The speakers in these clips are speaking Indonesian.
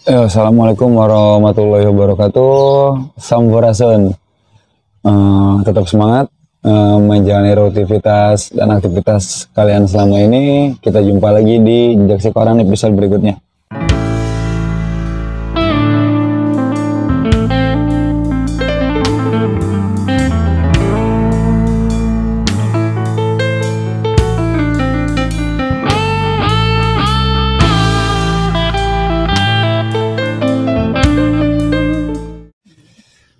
Assalamualaikum warahmatullahi wabarakatuh. Sampurasun. Tetap semangat menjalani rutinitas dan aktivitas kalian selama ini. Kita jumpa lagi di Jejak Si Koran episode berikutnya.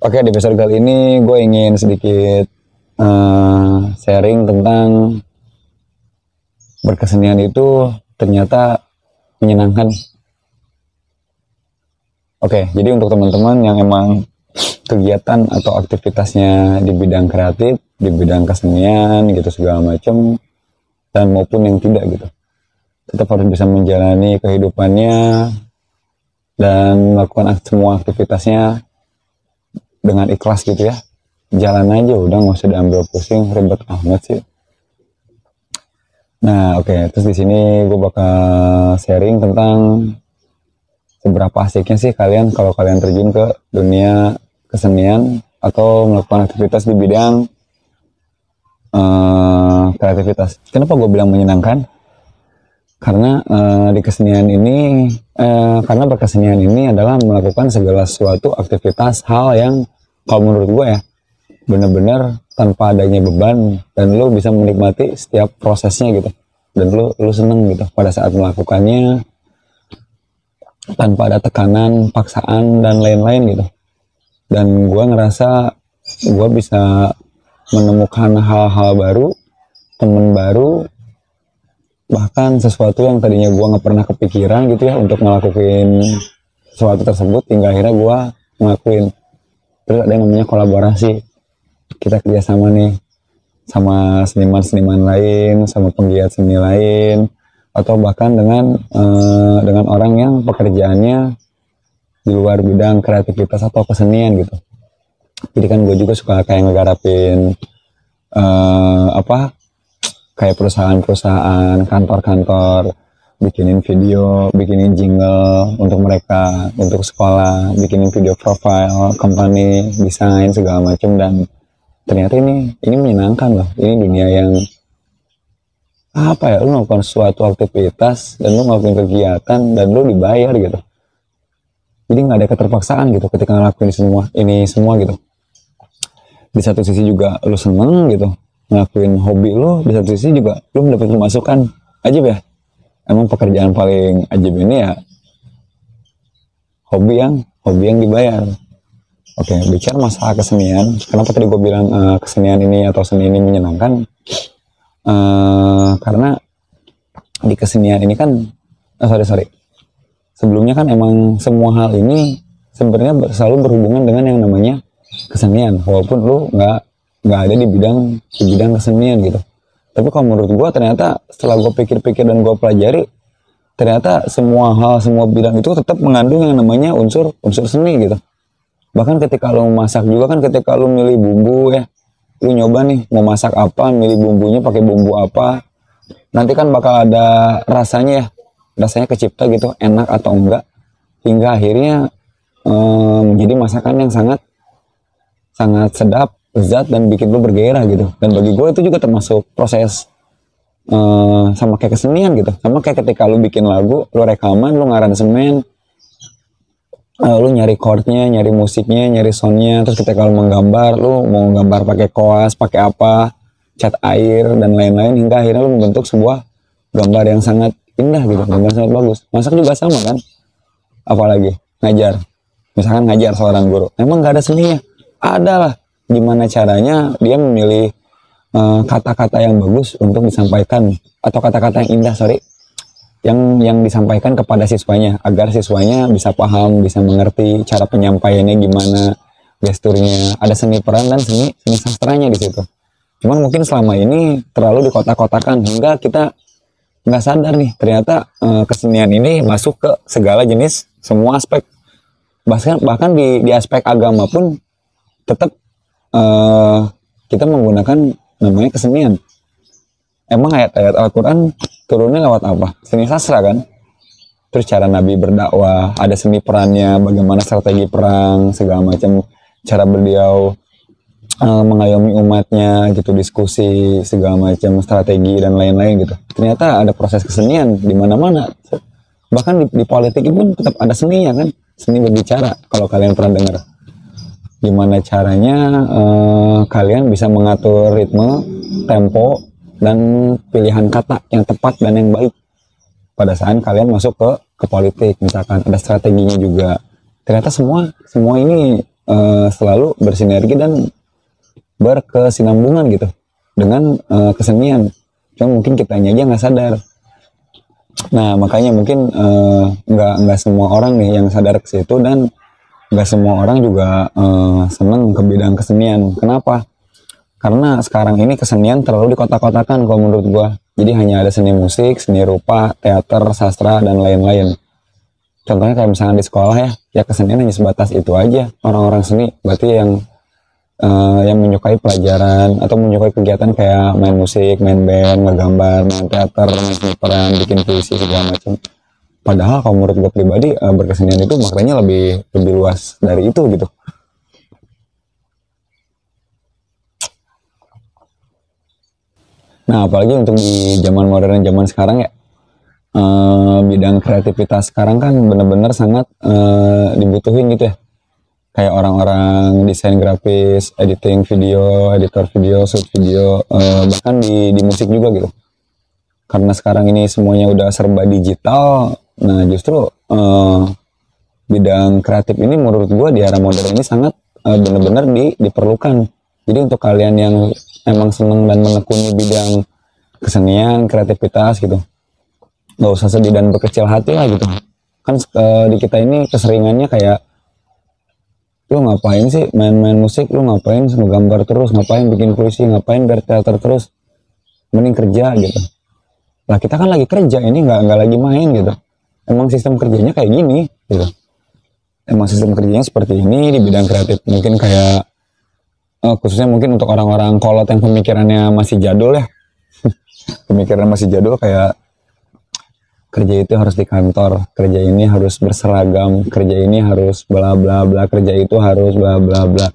Oke, di episode kali ini gue ingin sedikit sharing tentang berkesenian itu ternyata menyenangkan. Oke, jadi untuk teman-teman yang emang kegiatan atau aktivitasnya di bidang kreatif, di bidang kesenian gitu segala macam, dan maupun yang tidak gitu, tetap harus bisa menjalani kehidupannya dan melakukan semua aktivitasnya dengan ikhlas gitu ya. Jalan aja udah, nggak usah diambil pusing ribet amat sih. Nah oke, terus di sini gue bakal sharing tentang seberapa asiknya sih kalian kalau kalian terjun ke dunia kesenian atau melakukan aktivitas di bidang kreativitas. Kenapa gue bilang menyenangkan? Karena di kesenian ini karena berkesenian ini adalah melakukan segala sesuatu aktivitas hal yang kalau menurut gue ya benar-benar tanpa adanya beban, dan lo bisa menikmati setiap prosesnya gitu, dan lo seneng gitu pada saat melakukannya tanpa ada tekanan, paksaan dan lain-lain gitu. Dan gue ngerasa gue bisa menemukan hal-hal baru, temen baru, bahkan sesuatu yang tadinya gue nggak pernah kepikiran gitu ya untuk ngelakuin sesuatu tersebut, hingga akhirnya gue ngelakuin. Terus ada yang namanya kolaborasi, kita kerjasama nih sama seniman-seniman lain, sama penggiat seni lain, atau bahkan dengan orang yang pekerjaannya di luar bidang kreativitas atau kesenian gitu. Jadi kan gue juga suka kayak ngegarapin kayak perusahaan-perusahaan, kantor-kantor, bikinin video, bikinin jingle untuk mereka, untuk sekolah, bikinin video profile, company, desain segala macam. Dan ternyata ini menyenangkan loh. Ini dunia yang lu melakukan suatu aktivitas dan lu ngelakuin kegiatan dan lu dibayar gitu. Jadi nggak ada keterpaksaan gitu ketika ngelakuin ini semua gitu. Di satu sisi juga lu seneng gitu ngelakuin hobi lu, di satu sisi juga lu mendapat pemasukan. Aja ya. Emang pekerjaan paling ajib ini ya hobi yang dibayar. Oke, bicara masalah kesenian, kenapa tadi gue bilang kesenian ini atau seni ini menyenangkan? Karena di kesenian ini kan sebelumnya kan emang semua hal ini sebenarnya selalu berhubungan dengan yang namanya kesenian, walaupun lu nggak ada di bidang kesenian gitu. Tapi kalau menurut gue ternyata setelah gue pikir-pikir dan gue pelajari, ternyata semua bidang itu tetap mengandung yang namanya unsur seni gitu. Bahkan ketika lo masak juga kan, ketika lo milih bumbu ya, lo nyoba nih mau masak apa, milih bumbunya pakai bumbu apa, nanti kan bakal ada rasanya kecipta gitu, enak atau enggak, hingga akhirnya menjadi masakan yang sangat sedap, lezat, dan bikin lo bergairah gitu. Dan bagi gue itu juga termasuk proses sama kayak kesenian gitu. Sama kayak ketika lo bikin lagu, lo rekaman, lo ngaransemen, lo nyari chordnya, nyari musiknya, nyari soundnya. Terus ketika lo menggambar, lo mau gambar pakai koas, pakai apa, cat air dan lain-lain, hingga akhirnya lo membentuk sebuah gambar yang sangat indah gitu, gambar sangat bagus. Masak juga sama kan, apalagi ngajar, misalkan ngajar seorang guru, emang nggak ada seninya? Ada lah. Gimana caranya dia memilih kata-kata yang bagus untuk disampaikan, atau kata-kata yang indah yang disampaikan kepada siswanya, agar siswanya bisa paham, bisa mengerti cara penyampaiannya gimana, gesturnya. Ada seni peran dan seni sastranya di situ. Cuman mungkin selama ini terlalu dikotak-kotakan hingga kita nggak sadar nih ternyata kesenian ini masuk ke segala jenis, semua aspek. Bahkan di aspek agama pun tetap kita menggunakan namanya kesenian. Emang ayat-ayat Al-Quran turunnya lewat apa? Seni sastra kan? terus cara Nabi berdakwah, ada seni perannya, bagaimana strategi perang segala macam, cara beliau mengayomi umatnya gitu, diskusi segala macam strategi dan lain-lain gitu. Ternyata ada proses kesenian di mana-mana, bahkan di politik pun tetap ada seninya kan, seni berbicara. Kalau kalian pernah dengar gimana caranya kalian bisa mengatur ritme, tempo, dan pilihan kata yang tepat dan yang baik pada saat kalian masuk ke politik, misalkan ada strateginya juga. Ternyata semua ini selalu bersinergi dan berkesinambungan gitu dengan kesenian. Cuma mungkin kitanya aja nggak sadar. Nah makanya mungkin nggak semua orang nih yang sadar ke situ, dan nggak semua orang juga seneng ke bidang kesenian. Kenapa? Karena sekarang ini kesenian terlalu dikotak-kotakan kalau menurut gua. Jadi hanya ada seni musik, seni rupa, teater, sastra, dan lain-lain. Contohnya kayak misalnya di sekolah ya kesenian hanya sebatas itu aja. Orang-orang seni berarti yang menyukai pelajaran atau menyukai kegiatan kayak main musik, main band, ngegambar, main teater, main seni peran, bikin puisi segala macam. Padahal kalau menurut gue pribadi berkesenian itu maknanya lebih luas dari itu gitu. Nah apalagi untuk di zaman modern, zaman sekarang ya, bidang kreativitas sekarang kan benar-benar sangat dibutuhin gitu ya. Kayak orang-orang desain grafis, editing video, editor video, shoot video, bahkan di musik juga gitu. Karena sekarang ini semuanya udah serba digital, nah justru bidang kreatif ini menurut gue di era modern ini sangat benar-benar diperlukan. Jadi untuk kalian yang emang seneng dan menekuni bidang kesenian, kreativitas gitu, nggak usah sedih dan berkecil hati lah gitu. Kan di kita ini keseringannya kayak, lu ngapain sih main-main musik, lu ngapain ngegambar terus, ngapain bikin puisi, ngapain berteater terus, mending kerja gitu. Lah kita kan lagi kerja, ini nggak lagi main gitu. Emang sistem kerjanya kayak gini gitu. Emang sistem kerjanya seperti ini di bidang kreatif. Mungkin kayak khususnya mungkin untuk orang-orang kolot yang pemikirannya masih jadul ya. Pemikiran masih jadul kayak kerja itu harus di kantor, kerja ini harus berseragam, kerja ini harus bla bla bla, kerja itu harus bla bla bla.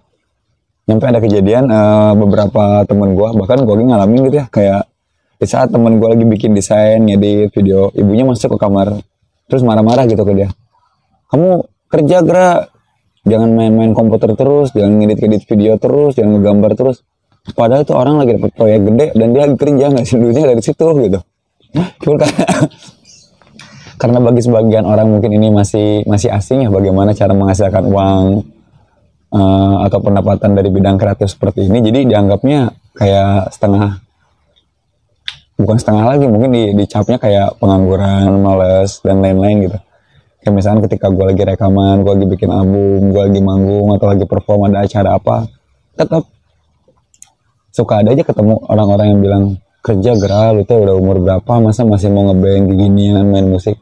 Nyampe ada kejadian beberapa temen gue, bahkan gue ngalamin gitu ya, kayak di saat temen gue lagi bikin desain, ngedit video, ibunya masuk ke kamar, terus marah-marah gitu ke dia. Kamu kerja gerak, jangan main-main komputer terus, jangan ngedit-ngedit video terus, jangan ngegambar terus. Padahal itu orang lagi dapat proyek gede dan dia lagi kerja, nggak sih duitnya dari situ gitu. Cuma karena bagi sebagian orang mungkin ini masih asing ya bagaimana cara menghasilkan uang atau pendapatan dari bidang kreatif seperti ini. Jadi dianggapnya kayak bukan setengah lagi, mungkin dicapnya kayak pengangguran, males, dan lain-lain gitu. Kayak misalnya ketika gue lagi rekaman, gue lagi bikin album, gue lagi manggung atau lagi perform ada acara apa, tetap suka ada aja ketemu orang-orang yang bilang, kerja gerah, lu tuh udah umur berapa masa masih mau ngeband ginian main musik.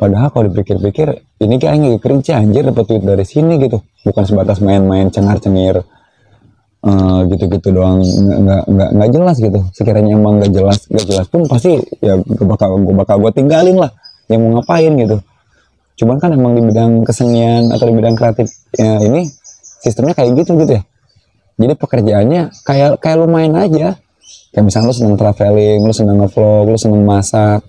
Padahal kalau dipikir-pikir ini kayaknya kerja anjir, dapat duit dari sini gitu, bukan sebatas main-main cengar-cengir gitu-gitu doang, nggak jelas gitu. Sekiranya emang nggak jelas pun pasti ya gue bakal tinggalin lah, yang mau ngapain gitu. Cuman kan emang di bidang kesenian atau di bidang kreatif ya, ini sistemnya kayak gitu ya. Jadi pekerjaannya kayak lu main aja. Kayak misalnya lu seneng traveling, lu seneng ngevlog, lu seneng masak,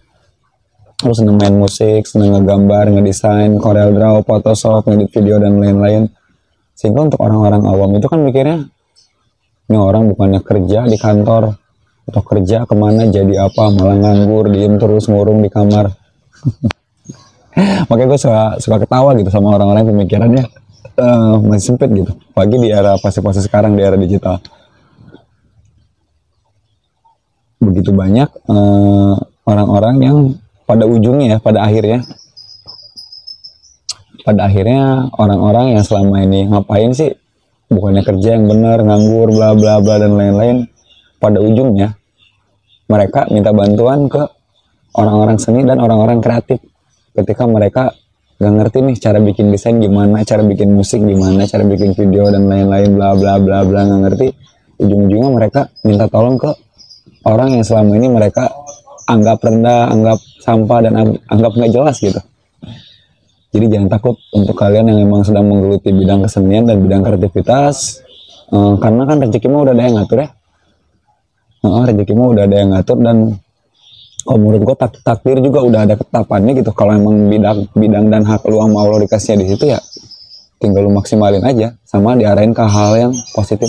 lu seneng main musik, seneng ngegambar, ngedesain, Corel Draw, Photoshop, ngedit video, dan lain-lain. Sehingga untuk orang-orang awam itu kan mikirnya, ini orang bukannya kerja di kantor, atau kerja kemana jadi apa, malah nganggur, diem terus, ngurung di kamar. Makanya gue suka ketawa gitu sama orang-orang yang pemikirannya masih sempit gitu. Apalagi di era fase-fase sekarang, di era digital. Begitu banyak orang-orang yang pada ujungnya, pada akhirnya orang-orang yang selama ini ngapain sih, bukannya kerja yang benar, nganggur, bla bla bla, dan lain-lain, pada ujungnya mereka minta bantuan ke orang-orang seni dan orang-orang kreatif. Ketika mereka gak ngerti nih cara bikin desain gimana, cara bikin musik gimana, cara bikin video, dan lain-lain, bla bla bla bla, gak ngerti, ujung-ujungnya mereka minta tolong ke orang yang selama ini mereka anggap rendah, anggap sampah, dan anggap nggak jelas gitu. Jadi jangan takut untuk kalian yang memang sedang menggeluti bidang kesenian dan bidang kreativitas, karena kan rezeki mah udah ada yang ngatur ya. Rezeki mah udah ada yang ngatur, dan menurut gua takdir juga udah ada ketetapannya gitu. Kalau emang bidang dan hak lu sama Allah dikasihnya di situ, ya tinggal lu maksimalin aja sama diarahin ke hal yang positif.